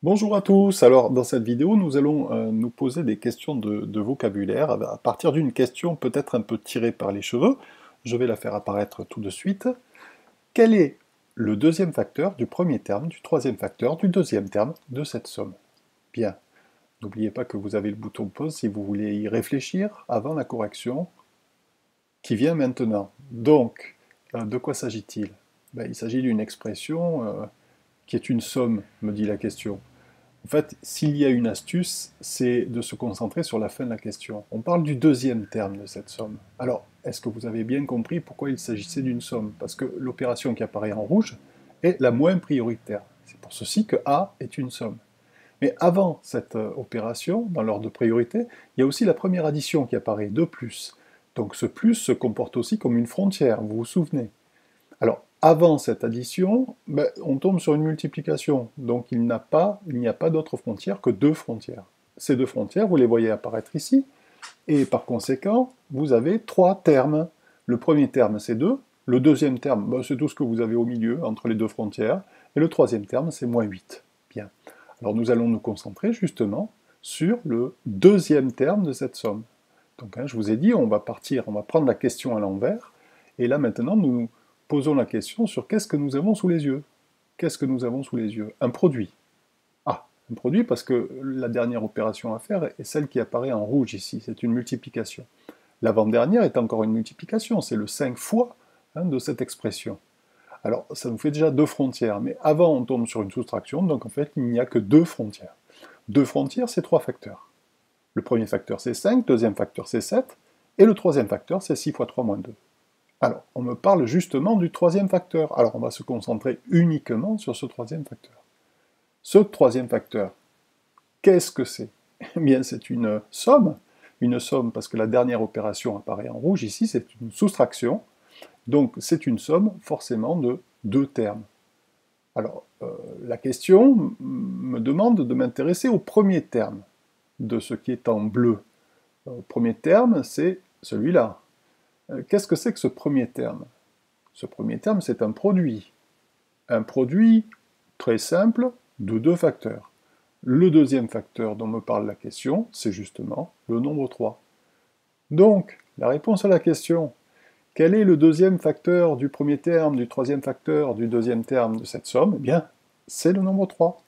Bonjour à tous, alors dans cette vidéo nous allons nous poser des questions de vocabulaire à partir d'une question peut-être un peu tirée par les cheveux. Je vais la faire apparaître tout de suite. Quel est le deuxième facteur du premier terme, du troisième facteur, du deuxième terme de cette somme? Bien, n'oubliez pas que vous avez le bouton pause si vous voulez y réfléchir avant la correction qui vient maintenant. Donc, de quoi s'agit-il? Ben, il s'agit d'une expression qui est une somme, me dit la question. En fait, s'il y a une astuce, c'est de se concentrer sur la fin de la question. On parle du deuxième terme de cette somme. Alors, est-ce que vous avez bien compris pourquoi il s'agissait d'une somme? Parce que l'opération qui apparaît en rouge est la moins prioritaire. C'est pour ceci que A est une somme. Mais avant cette opération, dans l'ordre de priorité, il y a aussi la première addition qui apparaît, 2 plus. Donc ce plus se comporte aussi comme une frontière, vous vous souvenez. Alors, avant cette addition, ben, on tombe sur une multiplication. Donc il n'y a pas d'autre frontière que deux frontières. Ces deux frontières, vous les voyez apparaître ici, et par conséquent, vous avez trois termes. Le premier terme, c'est 2. Le deuxième terme, ben, c'est tout ce que vous avez au milieu, entre les deux frontières. Et le troisième terme, c'est moins 8. Bien. Alors nous allons nous concentrer justement sur le deuxième terme de cette somme. Donc je vous ai dit, on va prendre la question à l'envers, et là maintenant nous posons la question sur qu'est-ce que nous avons sous les yeux. Qu'est-ce que nous avons sous les yeux? Un produit. Ah, un produit parce que la dernière opération à faire est celle qui apparaît en rouge ici, c'est une multiplication. L'avant-dernière est encore une multiplication, c'est le 5 fois de cette expression. Alors ça nous fait déjà deux frontières, mais avant on tombe sur une soustraction, donc en fait il n'y a que deux frontières. Deux frontières, c'est trois facteurs. Le premier facteur c'est 5, le deuxième facteur c'est 7, et le troisième facteur c'est 6 fois 3 moins 2. Alors, on me parle justement du troisième facteur. Alors, on va se concentrer uniquement sur ce troisième facteur. Ce troisième facteur, qu'est-ce que c'est? Eh bien, c'est une somme parce que la dernière opération apparaît en rouge ici, c'est une soustraction. Donc, c'est une somme forcément de deux termes. Alors, la question me demande de m'intéresser au premier terme de ce qui est en bleu. Le premier terme, c'est celui-là. Qu'est-ce que c'est que ce premier terme? Ce premier terme, c'est un produit. Un produit très simple de deux facteurs. Le deuxième facteur dont me parle la question, c'est justement le nombre 3. Donc, la réponse à la question, quel est le deuxième facteur du premier terme, du troisième facteur, du deuxième terme de cette somme? Eh bien, c'est le nombre 3.